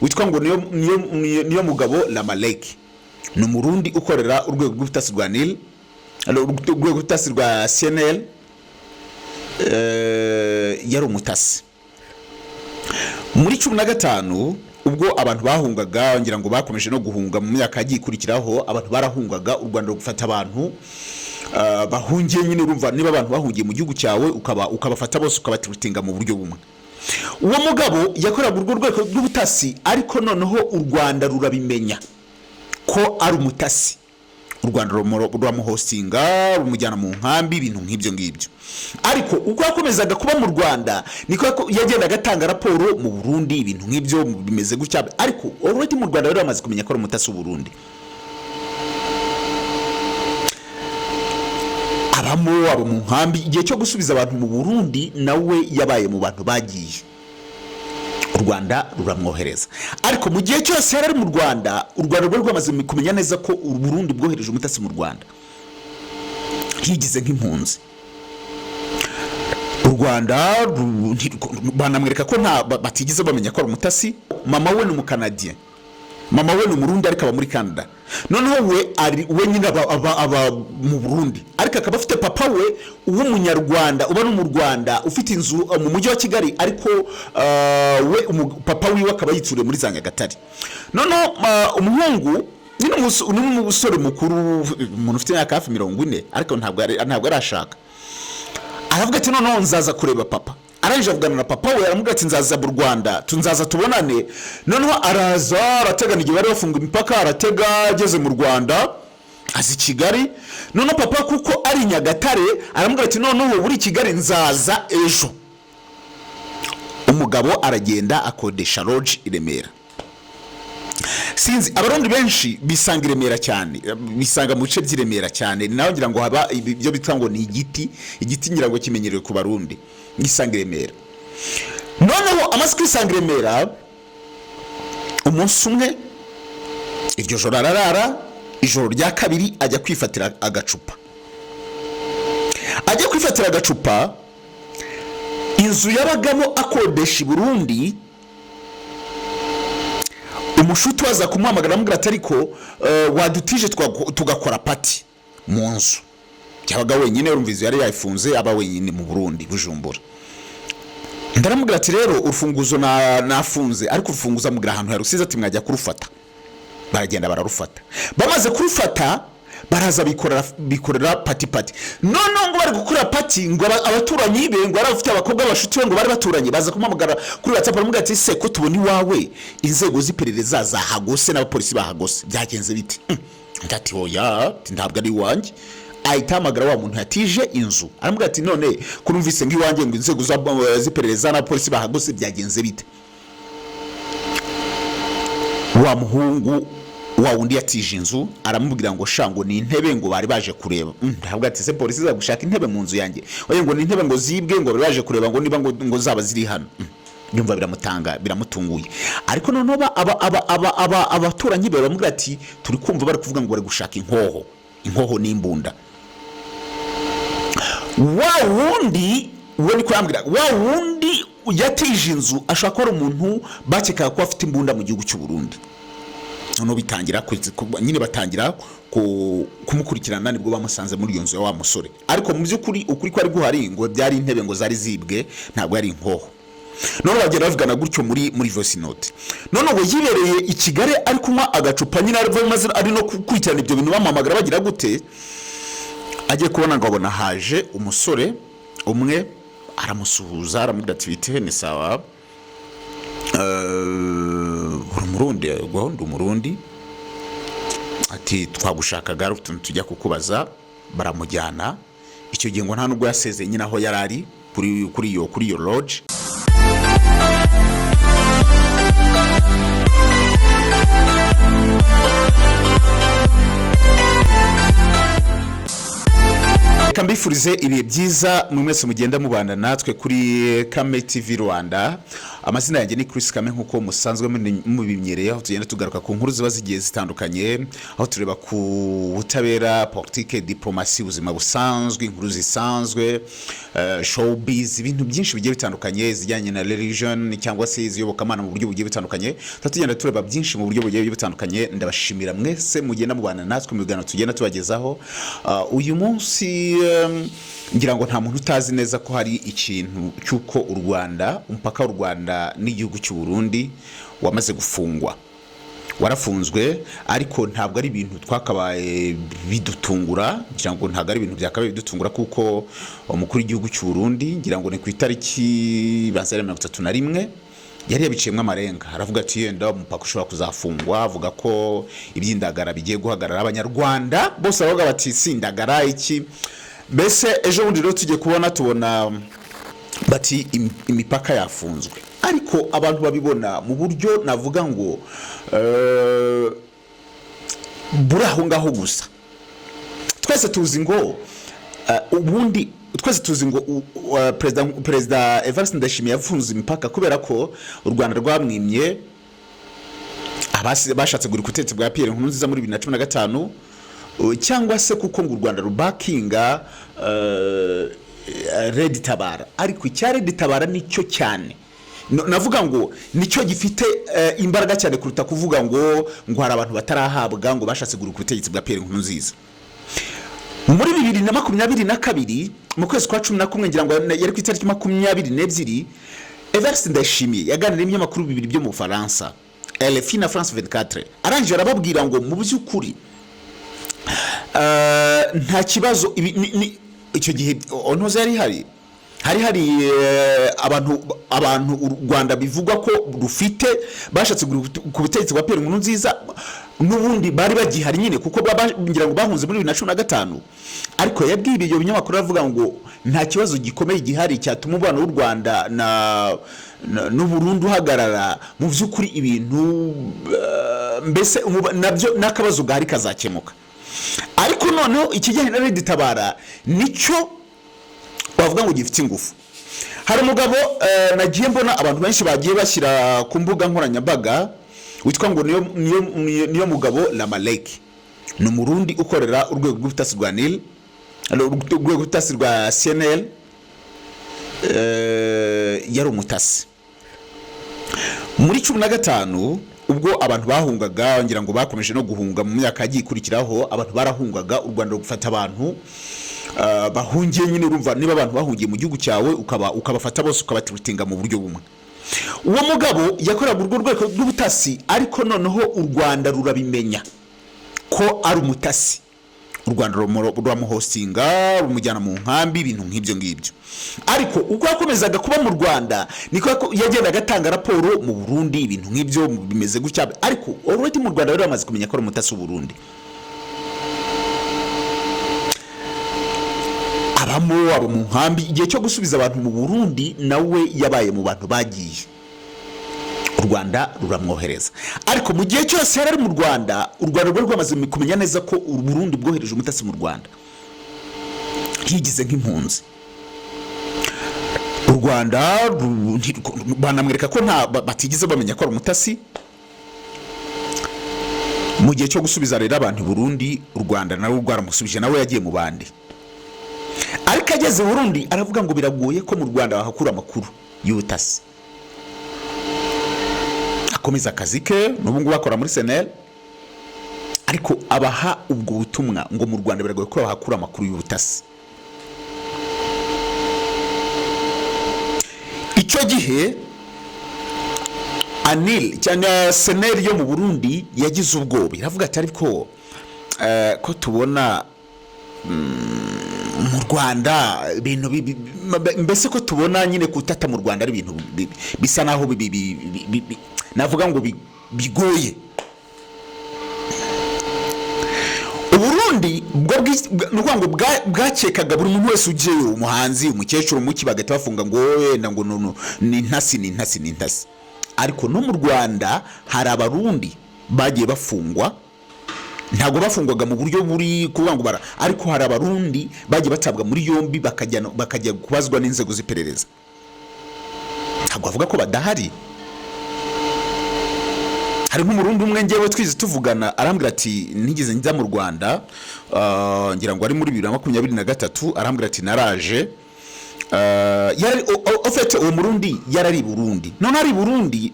witwa ngo niyo mugabo Lamaleki, ni umurundi ukorera urwego rw'ubutasi rwa Nil, urwego rw'ubutasi rwa CNL, yari umutasi. Muri 15 ubwo abantu bahungaga, ngira ngo bakomeje no guhunga mu myaka yagiye ikurikiraho, abantu barahungaga, u Rwanda rugufata abantu bahungiye nyine. Urumva niba abantu bahungiye mu gihugu cyawe ukabafata bose ukabatirutinga mu buryo bumwe. Uwo mugabo yakoraga urwo rwego rw'ubutasi, ariko noneho u Rwanda rurabimenya ko ari umutasi. U Rwanda ruramuhostinga, rumujyana mu nkambi, ibintu nk'ibyo ngibyo. Ariko uko yakomezaga kuba mu Rwanda niko yagendaga atanga raporo mu Burundi, ibintu nk'ibyo bimeze gutya. Ariko already mu Rwanda rero bamaze kumenya ko ari umutasi w'u Burundi. Abo mu nkambi, igihe cyo gusubiza abantu mu Burundi nawe yabaye mu bantu bagiye. U Rwanda ruramwohereza. Ariko mu gihe cyose yari mu Rwanda, u Rwanda rwari rwamaze kumenya neza ko u Burundi bwohereje umutasi mu Rwanda. Higize nk'impunzi. U Rwanda banamwereka ko batigeze bamenya ko ari umutasi. Mama we ni umukanadien, mama we ni umurundi ariko aba muri Canada. Noneho we nyine aba mu Burundi, ariko akaba afite papa we w'umunyarwanda uba no mu Rwanda, ufite inzu mu mujyi wa Kigali, ariko papa wiwe akaba yitsuriye muri za Nyagatare. Noneho umuhungu ni umusore mukuru, umuntu ufite imyaka hafi 40, ariko ntabwo arashaka. Aravuga ati noneho nzaza kureba papa. Aranje avugana na papa we, aramubwira ati nzaza mu Rwanda, tunzaza tubonane. Noneho araza, arategana igihe bari bafunga imipaka, aratega ageze mu Rwanda, azi Kigali. Noneho papa kuko ari Nyagatare, aramubwira ati noneho buri Kigali nzaza ejo. Umugabo aragenda akodesha lodge i Remera. Sinzi abarundi benshi bisanga Remera cyane, bisanga mu bice by'Iremera cyane. Naho ngira ngo haba ibyo bitwa ngo ni igiti ngira ngo kimenyerewe ku barundi, nisanga Remera. Noneho amaze kwisanga Remera, umunsi umwe iryo joro ararara, ijoro rya kabiri ajya kwifatira agacupa. Ajya kwifatira agacupa, inzu yabagamo akodesha i Burundi. Umushuti waza kumuhamagara amubwira ati ariko wadutije tugakora party mu nzu. Cyabaga wenyine, urumva inzu yari yayifunze, aba wenyine mu Burundi Bujumbura. Ndaramubwira ati rero urufunguzo nafunze, ariko urufunguzo amubwira ahantu yarusize, ati mwajya kurufata. Baragenda bararufata. Bamaze kurufata baraza bikorera party. None ngo bari gukora party, ngo abaturanyi be, ngo arafite abakobwa bashuti we, ngo bari baturanye, baza kumamagara kuri WhatsApp, baramubwira ati se ko tuboni wawe inzego z'iperereza zahagose n'abapolisi bahagose, byagenze biti? Ndati oya, ntabwo ari wanjye. Ayitamagara wa muntu yatije inzu, aramubwira ati none kurumvise ngo iwanjye ngo inzego z'iperereza n'abapolisi bahagose, byagenze bite? Wa muhungu wa undi yatije inzu aramubwira ngo shango ni intebe ngo bari baje kureba. Ndavuga ati se polisi za gushaka intebe mu nzu yanjye? Oye ngo ni intebe ngo zibwe, ngo bari baje kureba ngo niba ngo zaba ziri hano. Nyumva biramutunguye. Ariko none abaturanyi be baramubwira ati turi kumva bari kuvuga ngo bari gushaka inkoho n'imbunda. Wa wundi we ni kwambira, wa wundi yatije inzu ashaka ko ari umuntu bakeka ko afite imbunda mu gihugu cy'u Burundi. None bitangira nyine batangira kumukurikirana, nibwo bamusanze muri iyo nzu ya wa musore. Ariko mu by'ukuri ukuri ko ari guhari ngo byari intebe ngo zari zibwe, ntabwo ari inkoho. None bagenda bavugana gutyo muri voice note. None we yibereye i Kigali ari kunywa agacupa, nyine ari no kukurikirana ibyo bintu, bamamagara bagira gute. Agiye kubona ngo abona haje umusore umwe, aramusuhuza, aramubwira ati bite, ni sawa, umurundi, ati twagushakaga tujya kukubaza. Baramujyana. Icyo gihe ngo nta nubwo yasezeye nyine aho yarari kuri iyo lodge. mbifurize ibihe byiza mu mwese mugenda mubana natwe kuri KAME TV Rwanda. Amazina yanjye ni Chris KAME nkuko musanzwe mubimenyereye, aho tugenda tugaruka ku nkuru ziba zigiye zitandukanye, aho tureba ku butabera, politique, diplomasi, ubuzima busanzwe, inkuru zisanzwe, showbiz, ibintu byinshi bigiye bitandukanye zijyanye na religion cyangwa se iziyobokamana mu buryo bugiye bitandukanye. Tugenda tureba byinshi mu buryo bugiye bitandukanye. Ndabashimira mwese mugenda mubana natwe mu biganiro tugenda tubagezaho. Uyu munsi ngira ngo nta muntu utazi neza ko hari ikintu cyuko u Rwanda, umupaka w'u Rwanda n'igihugu cy'u Burundi wamaze gufungwa. Warafunzwe, ariko ntabwo ari ibintu twakabaye bidutungura, ngira ngo ntabwo ari ibintu byakabaye bidutungura kuko umukuru w'igihugu cy'u Burundi ngira ngo ni ku itariki 31 yari yabiciyemwe amarenga, aravuga ati yenda umupaka ushobora kuzafungwa, avuga ko iby'indagara bigiye guhagarara. Abanyarwanda bose bavuga bati sindagara iki. Bese ejo bundi rero tujye tubona bati imipaka yafunzwe, ariko abantu babibona mu buryo navuga ngo buraho ngaho gusa. Twese tuzi ngo ubundi twese tuzi ngo Perezida Evariste Ndayishimiye yafunze imipaka kubera ko u Rwanda rwamwimye bashatse guri kutetsi bwa Pierre Nkurunziza muri 2015, cyangwa se kuko ngo u Rwanda rubakinga Red Tabara. Ariko icya Red Tabara nicyo cyane, navuga ngo nicyo gifite imbaraga cyane kuruta kuvuga ngo hari abantu batarahabwa ngo bashatse guri kutetsi bwa Pierre Nkurunziza. Muri 2022 mu kwezi kwa 11 ngira ngo yari ku itariki 22, Evariste Ndayishimiye yaganiriye n'ibinyamakuru bibiri byo mu Faransa, RFI na France 24, arangije arababwira ngo mu by'ukuri nta kibazo. Icyo gihe ontoze yari hari abantu u Rwanda bivugwa ko rufite bashatse ku butegetsi bwa Pierre Nkurunziza n'ubundi bari bagihari nyine kuko ngira ngo bahunze muri 2015, ariko yabwiye ibyo binyamakuru avuga ngo nta kibazo gikomeye gihari cyatuma umubano w'u Rwanda n'u Burundi uhagarara. Mu by'ukuri ibintu mbese nabyo n'akabazo gahari kazakemuka. Ariko noneho ikijyanye na Red Tabara nicyo bavuga ngo gifite ingufu. Hari umugabo nagiye mbona abantu benshi bagiye bashyira ku mbuga nkoranyambaga witwa ngo niyo mugabo Lamaleki, ni umurundi ukorera urwego rw'ubutasi rwa NIL, urwego rw'ubutasi rwa CNL, yari umutasi muri 15. Ubwo abantu bahungaga, ngira ngo bakomeje no guhunga mu myaka yagiye ikurikiraho, abantu barahungaga, u Rwanda rugufata abantu bahungiye nyine. Urumva niba abantu bahungiye mu gihugu cyawe ukabafata bose ukabatirutinga mu buryo bumwe. Uwo mugabo yakoraga urwo rwego rw'ubutasi, ariko noneho u Rwanda rurabimenya ko ari umutasi. U Rwanda ruramuhostinga, rumujyana mu nkambi, ibintu nk'ibyo ngibyo. Ariko uko yakomezaga kuba mu Rwanda niko yagendaga atanga raporo mu Burundi, ibintu nk'ibyo bimeze gutya. Ariko already mu Rwanda rero bamaze kumenya ko ari umutasi w'u Burundi. Abo mu nkambi, igihe cyo gusubiza abantu mu Burundi nawe yabaye mu bantu bagiye, u Rwanda ruramwohereza. Ariko mu gihe cyose yari mu Rwanda, u Rwanda rwari rwamaze kumenya neza ko u Burundi bwohereje umutasi mu Rwanda, yigize nk'impunzi. U Rwanda banamwereka ko batigeze bamenya ko ari umutasi. Mu gihe cyo gusubiza rero abantu i Burundi, u Rwanda nawe rwaramusubije, nawe yagiye mu bandi. Ariko ageze Burundi aravuga ngo biragoye ko mu Rwanda bahakura amakuru y'ubutasi. Akomeza akazi ke, n'ubu ngubu bakora muri CNL, ariko abaha ubwo butumwa ngo mu Rwanda biragoye ko bahakura amakuru y'ubutasi. Icyo gihe Anil cyane CNL yo mu Burundi yagize ubwoba, iravuga ati ariko ko tubona mu Rwanda ibintu mbese ko tubona nyine kutata mu Rwanda ari ibintu bisa naho navuga ngo bigoye. Uburundi ngo bwakekaga buri muntu wese ugiye, umuhanzi, umukecuru, muki, bagahita bafunga ngo wenda ngo ni intasi. Ariko no mu Rwanda hari abarundi bagiye bafungwa ntago bafungwaga mu buryo buri kuvuga ngo ariko hari abarundi bagiye batabwa muri yombi bakajya kubazwa n'inzego z'iperereza. Ntago avuga ko badahari. Hari nk'umurundi umwe ngewe twize tuvugana arambwira ati nigeze njya mu Rwanda ngira ngo ari muri 2023 arambwira ati naraje yari ofete uwo murundi yarari Burundi none ari Burundi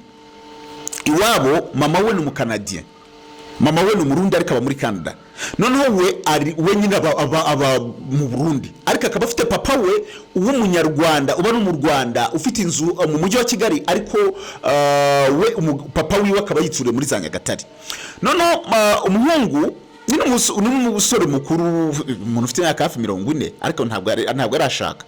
iwabo mama we n'umukanadien mama we n'umurundi ariko aba muri Canada noneho we nyine aba mu Burundi ariko akaba afite papa we w'umunyarwanda uba no mu Rwanda ufite inzu mu mujyi wa Kigali ariko we papa wiwe akaba yitsuriye muri za Nyagatare noneho umuhungu nyine umusore mukuru umuntu ufite imyaka hafi 40 ariko ntabwo arashaka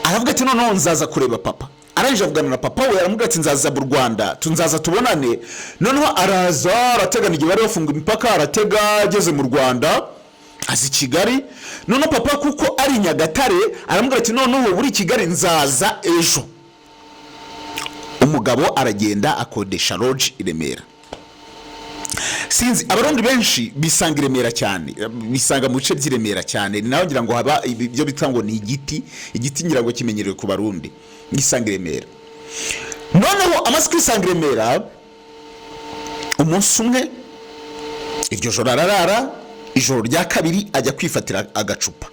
aravuga ati noneho nzaza kureba papa aranje avugana na papa we aramubwira ati nzaza mu Rwanda tunzaza tubonane noneho araza arategana igihe bari bafunga imipaka aratega ageze mu Rwanda azi Kigali noneho papa kuko ari Nyagatare aramubwira ati noneho buri Kigali nzaza ejo umugabo aragenda akodesha lodge i Remera sinzi abarundi benshi bisanga i Remera cyane bisanga mu bice by'Iremera cyane naho ngira ngo haba ibyo bitango ni igiti ngira ngo kimenyerewe ku barundi gisanga i Remera noneho amaze kwisanga i Remera umunsi umwe iryo joro ararara ijoro rya kabiri ajya kwifatira agacupa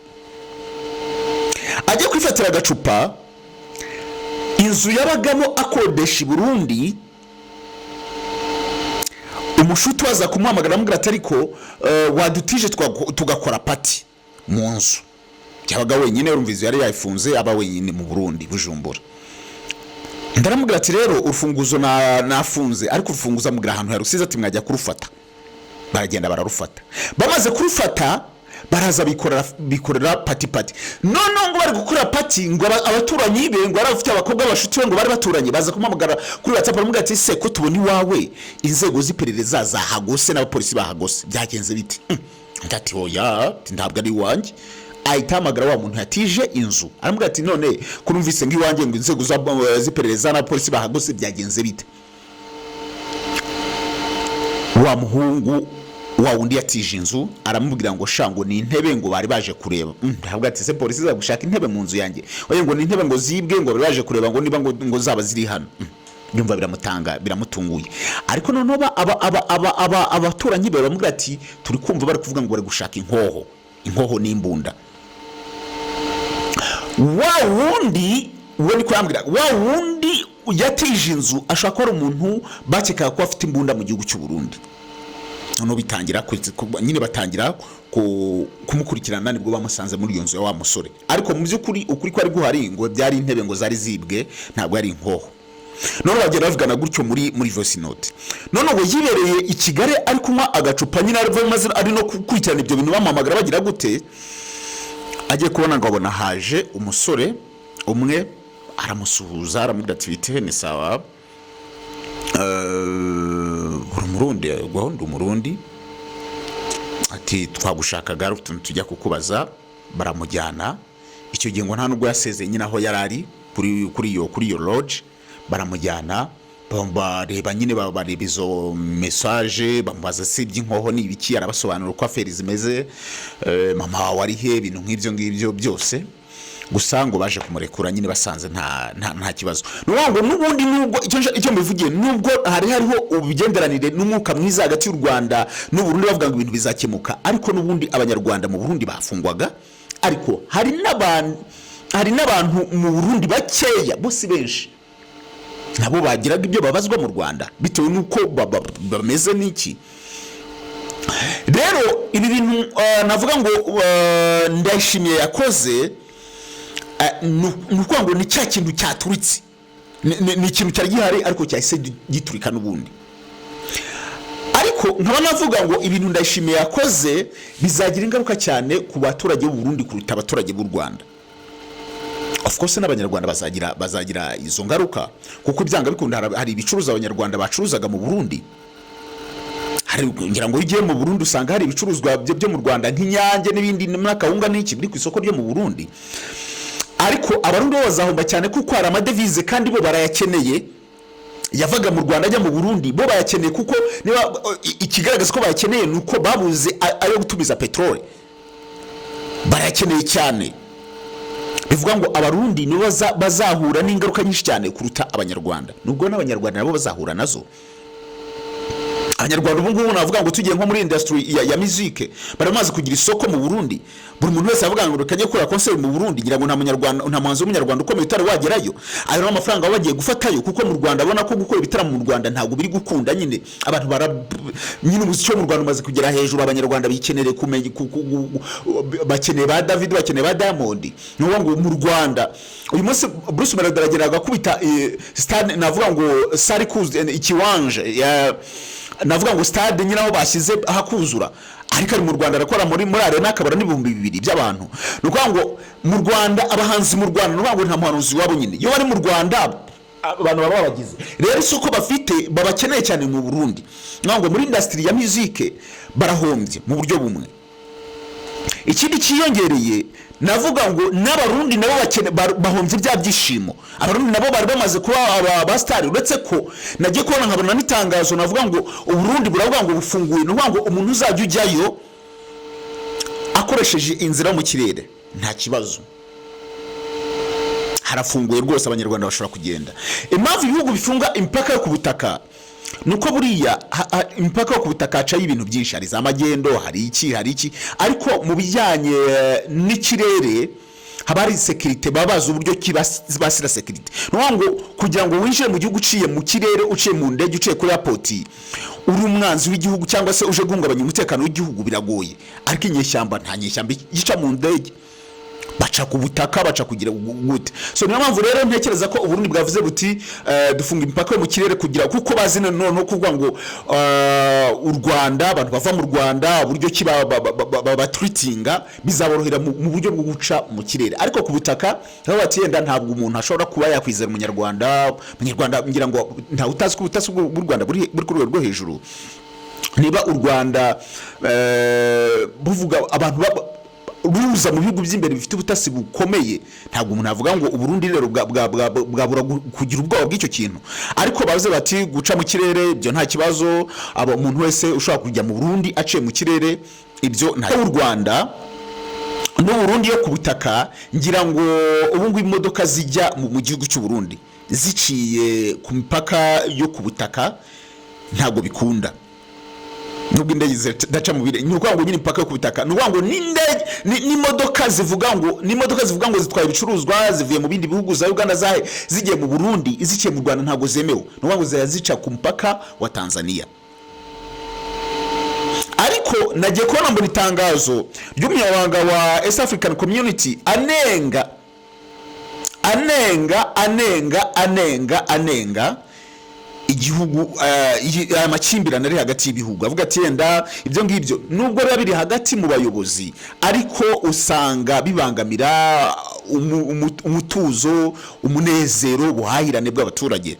inzu yabagamo akodesha i Burundi umushuti waza kumuhamagara amubwira ati ariko wadutije tugakora party mu nzu cyabaga wenyine urumvizo yari yayifunze aba wenyine mu Burundi Bujumbura ndaramubwira ati rero urufunguzo nafunze ariko urufunguza mugira ahantu yarusize ati mwajya kurufata baragenda bararufata bamaze kurufata baraza bikorera party none ngo bari gukora party ngo abaturanyi be ngo arafite abakobwa bashuti ngo bari baturanye baza kumamagara kuri WhatsApp baramubwira ati se ko tuboni wawe inzego z'iperereza zahagose n'abapolisi bahagose byagenze biti ndati oya ntabwo ari wanjye ayitamagara wa muntu yatije inzu aramubwira ati none kurumvise ngo iwanjye ngo inzego z'iperereza n'abapolisi bahagose byagenze bite wa muhungu wa undi yatije inzu aramubwira ngo shango ni intebe ngo bari baje kureba ntabwo ati se polisi za gushaka intebe mu nzu yanjye oye ngo ni intebe ngo zibwe ngo bari baje kureba ngo niba ngo zaba ziri hano byumva biramutunguye ariko none abaturanyi be bamubwira ati turi kumva bari kuvuga ngo bari gushaka inkoho n'imbunda wa wundi we ni kwambwira wa wundi yatije inzu ashaka ko ari umuntu bakeka ko afite imbunda mu gihugu cy'u Burundi no bitangira nyine batangira kumukurikirana nibwo bamusanze muri iyo nzu ya wa musore ariko mu by'ukuri ukuri ko ari guhari ngo byari intebe ngo zari zibwe ntabwo ari inkoho none bagera bavugana gutyo muri voice note none ngo yibereye i Kigali ari kunywa agacupa nyine ari no kwitana ibyo bintu bamamagara bagira gute agiye kubona ngo abona haje umusore umwe aramusuhuza aramubwira ati bite ni sawa umurundi ati twagushakaga tujya kukubaza baramujyana icyo gihe ngo nta nubwo yasezeye nyine aho yarari kuri iyo lodge baramujyana bareba nyine bareba izo message bamubaza se by'inkoho ni ibiki arabasobanura uko aferi zimeze mama wawe ari he ibintu nk'ibyo byose gusa ngo baje kumurekura nyine basanze nta kibazo ngo nubundi nubwo icyo mbivugiye nubwo hariho ubigenderanire n'umwuka mwiza hagati y'u Rwanda n'u Burundi bavuga ngo ibintu bizakemuka ariko nubundi abanyarwanda mu Burundi bafungwaga ariko hari n'abantu mu Burundi bakeya bose benshi nabo bagiraga ibyo babazwa mu Rwanda bitewe nuko bameze n'iki rero ibi bintu navuga ngo ndashimiye yakoze nuko ngo ni cya kintu cyaturitse ni ikintu cyari gihari ariko cyahise giturika n'ubundi ariko nkaba navuga ngo ibintu ndashimiye yakoze bizagira ingaruka cyane ku baturage b'u Burundi kuruta abaturage b'u Rwanda of course n'abanyarwanda bazagira izo ngaruka kuko byanga bikunda hari ibicuruza abanyarwanda bacuruzaga mu Burundi hari ngira ngo ugiye mu Burundi usanga hari ibicuruzwa byo mu Rwanda nk'inyange n'ibindi n'akawunga n'iki biri ku isoko ryo mu Burundi ariko abarundi bazahomba cyane kuko hari amadevize kandi bo barayakeneye yavaga mu Rwanda ajya mu Burundi bo bayakeneye, kuko niba ikigaragaza ko bayakeneye nuko babuze ayo gutumiza petrole, barayakeneye cyane. Bivuga ngo abarundi nibo bazahura n'ingaruka nyinshi cyane kuruta abanyarwanda, nubwo n'abanyarwanda nabo bazahura nazo. Abanyarwanda ubu ngubu navuga ngo tugiye nko muri industry ya musique baramaze kugira isoko mu Burundi, buri muntu wese avuga ngo rukajye kora concert mu Burundi, ngira ngo nta munyarwanda nta muhanzi w'umunyarwanda ukomeye utari wagerayo, ayo n'amafaranga bagiye gufatayo, kuko mu Rwanda abona ko gukora ibitaramo mu Rwanda ntago biri gukunda. Nyine abantu nyine umuziki mu Rwanda umaze kugera hejuru, abanyarwanda bikenere kumenya bakeneye ba David, bakeneye ba Diamond. Nuvuga ngo mu Rwanda uyu munsi Bruce Melody arageraga kubita stade, navuga ngo sari kuze ikiwanje navuga ngo stade nyine aho bashyize hakuzura, ariko ari mu Rwanda arakora muri arena akabara n'ibihumbi 2,000 by'abantu. Nukuvuga ngo mu Rwanda abahanzi mu Rwanda nuvuga ngo nta muhanuzi wabo nyine, iyo bari mu Rwanda abantu baba bagize rero isoko bafite babakeneye cyane mu Burundi. Nuvuga ngo muri industry ya musique barahombye mu buryo bumwe. Ikindi kiyongereye navuga ngo n'abarundi nabo bahombye bya byishimo, abarundi nabo bari bamaze kuba aba star, uretse ko nagiye kubona nkabona n'itangazo navuga ngo uburundi buravuga ngo bufunguye, nuvuga ngo umuntu uzajya ujyayo akoresheje inzira mu kirere nta kibazo, harafunguye rwose, abanyarwanda bashobora kugenda. Impamvu ibihugu bifunga impaka yo ku butaka nuko buriya impaka yo ku butaka hacaho ibintu byinshi, hari za magendo, hari iki ariko mu bijyanye n'ikirere haba hari security, babaza uburyo kibasira security. Nuvuga ngo kugira ngo winjire mu gihugu uciye mu kirere, uciye mu ndege, uciye kuri airport, uri umwanzi w'igihugu cyangwa se uje guhungabanya umutekano w'igihugu biragoye. Ariko inyeshyamba nta nyeshyamba yica mu ndege, baca ku butaka, baca kugira gute. So niyo mpamvu rero ntekereza ko Uburundi bwavuze buti dufunga impaka yo mu kirere kugira, kuko bazi none kuvuga ngo u Rwanda, abantu bava mu Rwanda uburyo kiba treatinga bizaborohera mu buryo bwo guca mu kirere. Ariko ku butaka aho batiyenda ntabwo umuntu ashobora kuba yakwizera umunyarwanda ngira ngo nta utazi ko ubutasi bw'u Rwanda buri ku rwego rwo hejuru. Niba u Rwanda buvuga abantu ruza mu bihugu by'imbere bifite ubutasi bukomeye, ntabwo umuntu avuga ngo Uburundi rero bwabura kugira ubwoba bw'icyo kintu. Ariko bavuze bati guca mu kirere ibyo nta kibazo, aba umuntu wese ushobora kujya mu Burundi aciye mu kirere ibyo nta. U Rwanda no Burundi yo ku butaka, ngira ngo ubu ngubu imodoka zijya mu gihugu cy'u Burundi ziciye ku mipaka yo ku butaka ntabwo bikunda, nubwo indege zidaca mu bire. Nukuvuga ngo nyine impaka yo ku butaka, nukuvuga ngo n'indege n'imodoka zivuga ngo zitwaye ibicuruzwa zivuye mu bindi bihugu za Uganda zigiye mu Burundi, izikiye mu Rwanda ntabwo zemewe. Nukuvuga ngo zica ku mpaka wa Tanzania. Ariko nagiye kubona mu itangazo ry'umunyamabanga wa East African Community anenga igihugu amakimbirane ari hagati y'ibihugu, avuga ati yenda ibyo ngibyo nubwo biba biri hagati mu bayobozi, ariko usanga bibangamira umutuzo, umunezero, ubuhahirane bw'abaturage.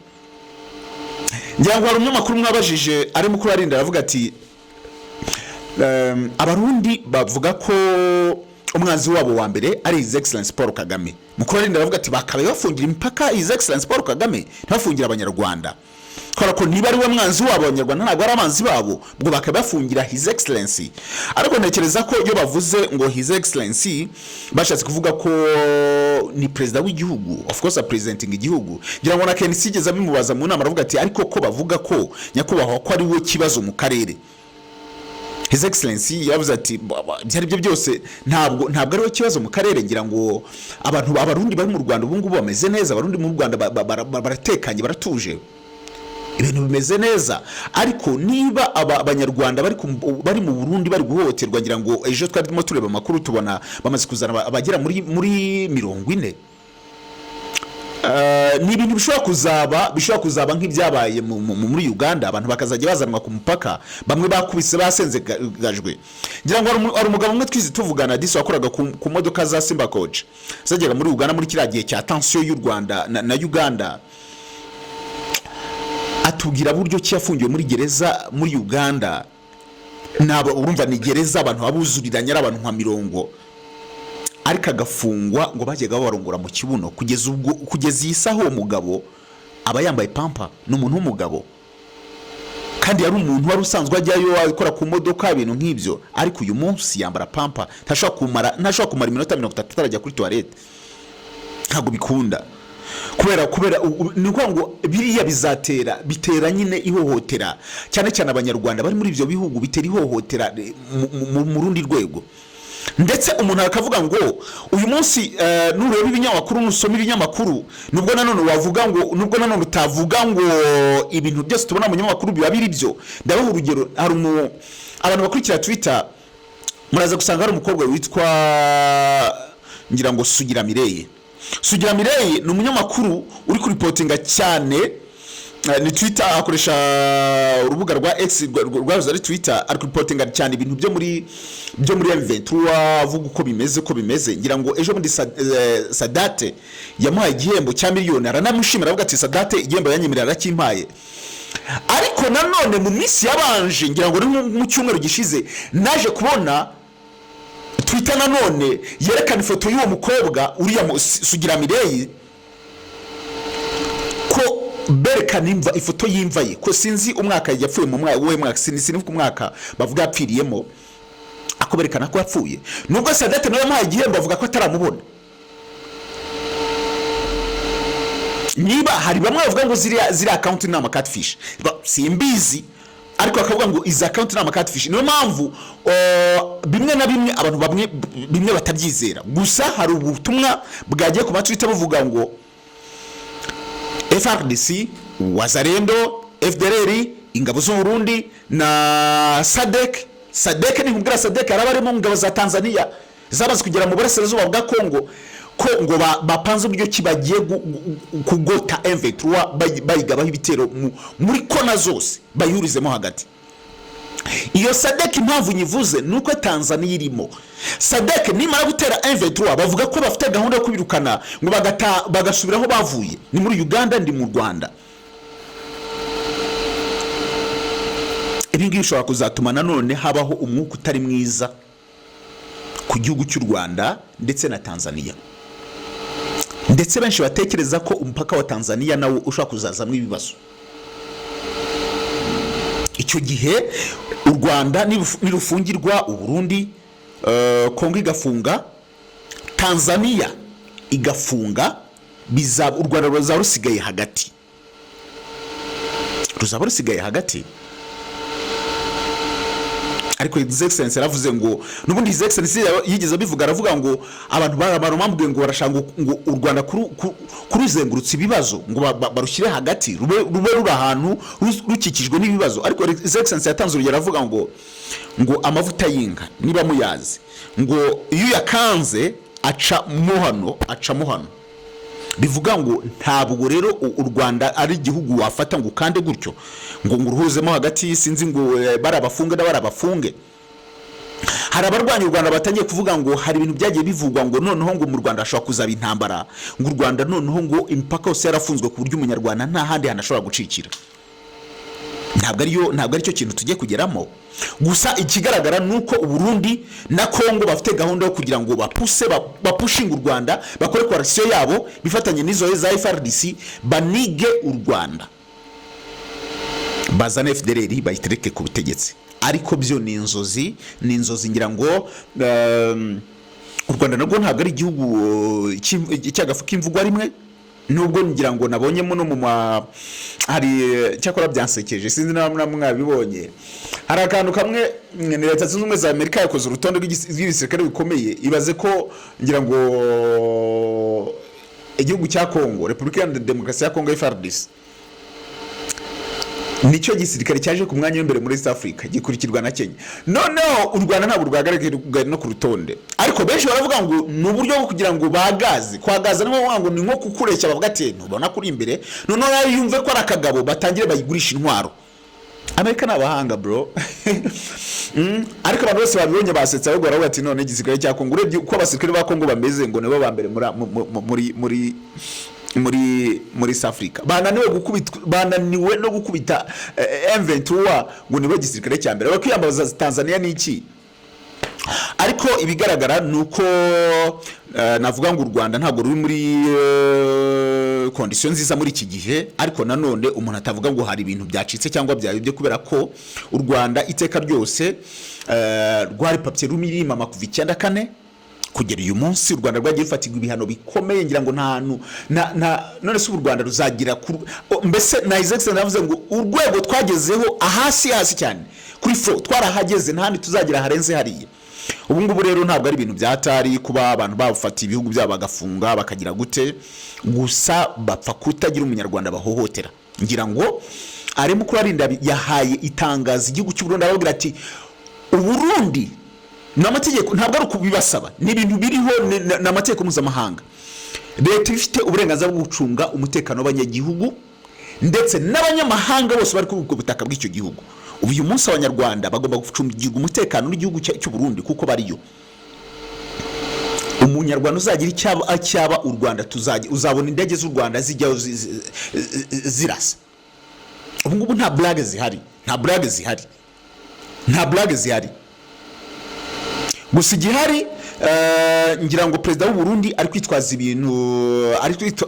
Ngira ngo hari umunyamakuru mwabajije ari mukuru arinda aravuga ati abarundi bavuga ko umwanzi wabo wa mbere ari His Excellency Paul Kagame. Mukuru arinda aravuga ati bakabaye bafungira impaka His Excellency Paul Kagame, ntafungira abanyarwanda. Ko niba ari we mwanzi wabo abanyarwanda ntabwo ari amanzi babo, ubwo bakabafungira His Excellency. Ariko ntekereza ko iyo bavuze ngo His Excellency bashatse kuvuga ko ni president w'igihugu, of course representing igihugu. Ngira ngo na Ken sigeze bimubaza mu nama aravuga ati ariko ko bavuga ko nyakubahwa ko ari we kibazo mu karere. His Excellency yavuze ati byari byo byose ntabwo ari we kibazo mu karere. Ngira ngo abarundi bari mu Rwanda ubu ngubu bameze neza, abarundi mu Rwanda baratekanye, baratuje, ibintu bimeze neza. Ariko niba abanyarwanda bari mu Burundi bari guhohoterwa, ngira ngo ejo twarimo tureba amakuru tubona bamaze kuzana abagera muri 40. Ni ibintu bishobora kuzaba nk'ibyabaye muri Uganda, abantu bakazajya bazanwa ku mupaka, bamwe bakubise basenzegajwe. Ngira ngo ari umugabo umwe twizi tuvugana disi wakoraga ku modoka za Simba Coach zajyaga muri Uganda muri kiriya gihe cya tension y'u Rwanda na Uganda, atubwira buryo cyafungiwe muri gereza muri Uganda. Nabo urumva ni gereza abantu babuzuriranye ari abantu nka 100, ariko agafungwa ngo bajyaga babarongora mu kibuno kugeza iyi saha uwo mugabo aba yambaye pampa, ni umuntu w'umugabo kandi yari umuntu wari usanzwe ajyayo akora ku modoka ibintu nk'ibyo, ariko uyu munsi yambara pampa, ntashobora kumara iminota 30 atarajya kuri toilette, ntabwo bikunda kubera ni uko ngo biriya bitera nyine ihohotera, cyane cyane abanyarwanda bari muri ibyo bihugu, bitera ihohotera mu rundi rwego. Ndetse umuntu akavuga ngo uyu munsi nureba ibinyamakuru, nusoma ibinyamakuru, nubwo nanone wavuga ngo, nubwo nanone utavuga ngo ibintu byose tubona mu binyamakuru biba biri byo. Ndabaho urugero, hari abantu bakurikira Twitter, muraza gusanga hari umukobwa witwa ngira ngo Sugira Mireye ni umunyamakuru uri kuripotinga cyane, ni Twitter, akoresha urubuga rwa X rwazo ari Twitter, ari kuripotinga cyane ibintu byo muri M23, avuga uko bimeze. Ngira ngo ejo muri Sadate yamuhaye igihembo cya miliyoni, aranamushimira avuga ati Sadate igihembo yanyemerera arakimpaye. Ariko nanone mu minsi yabanje, ngira ngo mu cyumweru gishize, naje kubona Twitter nanone yerekana ifoto y'uwo mukobwa uriya Sugira Mireye, ko berekana ifoto y'imva ye, ko sinzi umwaka yapfuye mu mwaka sinzi umwaka bavuga yapfiriyemo, ako berekana ko yapfuye. Nubwo Sadate nawe yamuhaye igihembo avuga ko ataramubona. Niba hari bamwe bavuga ngo ziri account ni ama catfish, simbizi, ariko akavuga ngo izi account ni ama catfish. Niyo mpamvu bimwe na bimwe abantu bimwe batabyizera. Gusa hari ubutumwa bwagiye ku Twitter buvuga ngo FRDC, Wazalendo, FDLR, ingabo z'Uburundi na SADC ni kumbwira SADC arabarimo ngabo za Tanzania zabaze kugera mu burasirazuba bwa Kongo, ko ngo bapanze uburyo kibagiye kugota M23 bayigabaho ibitero muri kona zose bayurizemo hagati. Iyo SADC impamvu nyivuze nuko Tanzania irimo. SADC nimara gutera M23 bavuga ko bafite gahunda yo kubirukana ngo bagasubiraho bavuye, ni muri Uganda, ndi mu Rwanda. Ibingi bishobora kuzatuma nanone habaho umwuka utari mwiza ku gihugu cy'u Rwanda ndetse na Tanzania. Ndetse benshi batekereza ko umupaka wa Tanzania nawo ushobora kuzazamwe ibibazo. Icyo gihe u Rwanda nirufungirwa, Uburundi, Kongo igafunga, Tanzania igafunga, u Rwanda ruzaba rusigaye hagati. Ariko His Excellency yaravuze ngo, nubundi His Excellency yigeze bivuga, aravuga ngo abantu barumambwe ngo barashanga ngo u Rwanda kuruzengurutsa ibibazo, ngo barushyire hagati, rube ruri ahantu rukikijwe n'ibibazo. Ariko His Excellency yatanze urugero aravuga ngo amavuta y'inka niba muyazi, ngo iyo yakanze aca mo hano. Bivuga ngo ntabwo rero u Rwanda ari igihugu wafata ngo kande gutyo ngo uruhuzemo hagati, sinzi ngo barabafunge n'abarabafunge. Hari abarwanya u Rwanda batangiye kuvuga ngo hari ibintu byagiye bivugwa ngo noneho ngo mu Rwanda hashobora kuzaba intambara, ngo u Rwanda noneho ngo imipaka yose yarafunzwe ku buryo umunyarwanda nta handi hanashobora gucikira. Ntabwo ari cyo kintu tugiye kugeramo. Gusa ikigaragara nuko Uburundi na Kongo bafite gahunda yo kugira ngo bapushinga u Rwanda, bakore coalition yabo bifatanye n'izo za FRDC, banige u Rwanda, bazana FDLR bayitereke ku butegetsi. Ariko byo ni inzozi ngira ngo u Rwanda nabwo ntabwo ari igihugu cyagafu k'imvugwa rimwe, nubwo ngira ngo nabonyemo no mu hari cyakora byansekeje, sinzi na mwabibonye. Hari akantu kamwe Leta Zunze Ubumwe za Amerika yakoze urutonde rw'ibisirikare bikomeye, ibaze ko ngira ngo igihugu cya Kongo, Repubulika ya Demokarasi ya Kongo, FARDC, nicyo gisirikare cyaje ku mwanya w'imbere muri East Africa, gikurikirwa na Kenya. Noneho u Rwanda ntabwo rwagaragaye no ku rutonde, ariko benshi baravuga ngo ni uburyo bwo kugira ngo kwagaza no ngo ni nko kukureshya, bavuga ati ntubona kuri imbere, noneho yumve ko ari akagabo batangire bayigurisha intwaro. Amerika n'abahanga bro. Ariko abantu bose babibonye basetsa ahubwo baravuga ati none igisirikare cya Kongo, urebye uko abasirikare ba Kongo bameze, ngo nibo ba mbere muri South Africa, bananiwe no gukubita M23, ngo nibo gisirikare cya mbere. Bakiyambaza Tanzania n'iki. Ariko ibigaragara nuko navuga ngo u Rwanda ntabwo ruri muri condition nziza muri iki gihe, ariko nanone umuntu atavuga ngo hari ibintu byacitse cyangwa byayobye, kubera ko u Rwanda iteka ryose rwari papier rumirima kuva 94 kugera uyu munsi. U Rwanda rwagiye rufatirwa ibihano bikomeye, ngira ngo none se u Rwanda ruzagira mbese na Isaac navuze ngo urwego twagezeho ahasi cyane kuri fro twarahageze, ntandi tuzagira harenze hariye. Ubu ngubu rero ntabwo ari ibintu byatari kuba abantu bafata ibihugu byabo bagafunga bakagira gute, gusa bapfa kutagira umunyarwanda bahohotera. Ngira ngo arimo kurarinda yahaye itangazo igihugu cy'u Burundi ababwira ati uburundi n'amategeko ntabwo ari kubibasaba, ni ibintu biriho n'amategeko mpuzamahanga. Leta ifite uburenganzira bwo gucunga umutekano w'abanyagihugu ndetse n'abanyamahanga bose bari ku butaka bw'icyo gihugu. Uyu munsi abanyarwanda bagomba gucungira umutekano w'igihugu cy'u Burundi kuko bariyo. Umunyarwanda uzagira icyaba u Rwanda uzabona indege z'u Rwanda zijyaho zirasa. Ubu ngubu nta blague zihari. Gusa igihari ngira ngo perezida w'u Burundi ari kwitwaza ibintu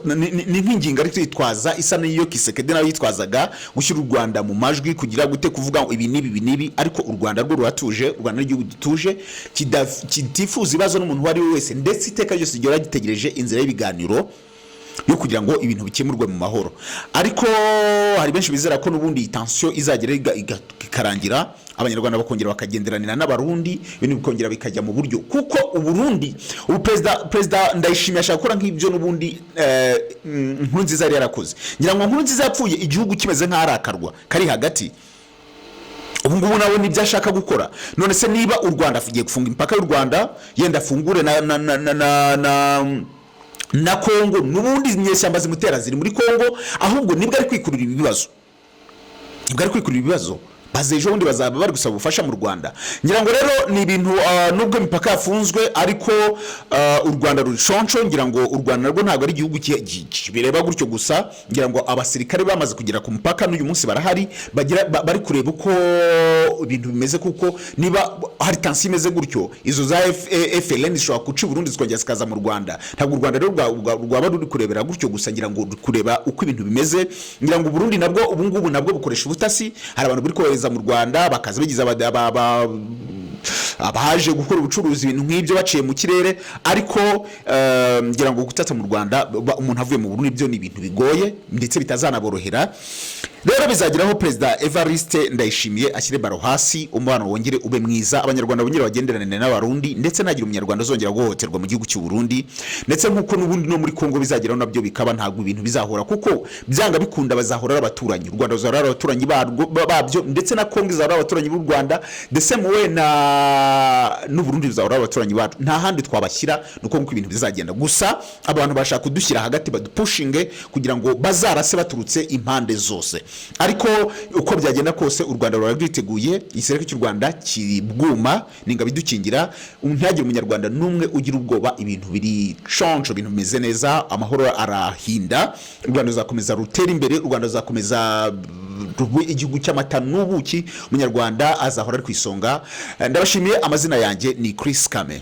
ni nk'ingingo ari kwitwaza isa n'iyo Kisekedi nayo yitwazaga gushyira u Rwanda mu majwi kugira gute kuvuga ngo ibi nibi, ariko u Rwanda rwo ruratuje. U Rwanda n'igihugu dutuje kitifuza ibibazo n'umuntu wari wese, ndetse iteka ryose igera gitegereje inzira y'ibiganiro yo kugira ngo ibintu bikemurwe mu mahoro. Ariko hari benshi bizera ko n'ubundi tension izagera ikarangira, abanyarwanda bakongera bakagenderanira n'abarundi, ibintu bikongera bikajya mu buryo, kuko uburundi ubu president Ndayishimiye ashaka gukora nk'ibyo n'ubundi Nkurunziza yari yarakoze. Ngira ngo Nkurunziza yapfuye igihugu kimeze nk'arakarwa kari hagati. Ubu ngubu nawe nibyo ashaka gukora. None se niba u Rwanda afigiye gufunga impaka y'u Rwanda, yenda afungure na Kongo, n'ubundi inyeshyamba zimutera ziri muri Kongo, ahubwo nibwo ari kwikurira ibibazo. Bazeje ubundi bazaba bari gusaba ubufasha mu Rwanda. Ngira ngo rero ni ibintu nubwo imipaka yafunzwe, ariko u Rwanda rushoncho. Ngira ngo u Rwanda narwo ntabwo ari igihugu bireba gutyo gusa. Ngira ngo abasirikare bamaze kugera ku mupaka n'uyu munsi barahari, bari kureba uko ibintu bimeze, kuko niba hari tension imeze gutyo, izo za FLN zishobora kuca Burundi zikongera zikaza mu Rwanda. Ntabwo u Rwanda rero rwaba ruri kurebera gutyo gusa, ngira ngo kureba uko ibintu bimeze. Ngira ngo Burundi nabwo ubu ngubu nabwo bukoresha ubutasi. Hari abantu bari kohereza mu Rwanda bakaza bigiza abaje gukora ubucuruzi ibintu nk'ibyo baciye mu kirere, ariko ngira ngo gutata mu Rwanda umuntu avuye mu Burundi byo ni ibintu bigoye ndetse bitazanaborohera. Rero bizagiraho President Evariste Ndayishimiye ashyire baro hasi, umubano wongere ube mwiza, abanyarwanda bongere bagenderane n'abarundi, ndetse nagira umunyarwanda uzongera guhohoterwa mu gihugu cy'u Burundi, ndetse nkuko n'ubundi no muri Kongo bizagiraho nabyo bikaba ntabwo ibintu bizahora, kuko byanga bikunda bazahora abaturanyi. U Rwanda ruzahora abaturanyi babyo, ndetse na Kongo izahora abaturanyi b'u Rwanda, ndetse muwe n'u Burundi bizahora abaturanyi bacu. Nta handi twabashyira, nuko nkuko ibintu bizagenda. Gusa abantu bashaka kudushyira hagati badupushinge kugira ngo bazarase baturutse impande zose. Ariko uko byagenda kose u Rwanda ruragwiteguye, isereko cy'u Rwanda kibwuma ninga bidukingira. Ntihagire umunyarwanda numwe ugira ubwoba, ibintu biri choncho, ibintu bimeze neza, amahoro arahinda. U Rwanda ruzakomeza rutera imbere, u Rwanda ruzakomeza igihugu cy'amata n'ubuki, umunyarwanda azahora ari kwisonga. Ndabashimiye. Amazina yanjye ni Chris KAME.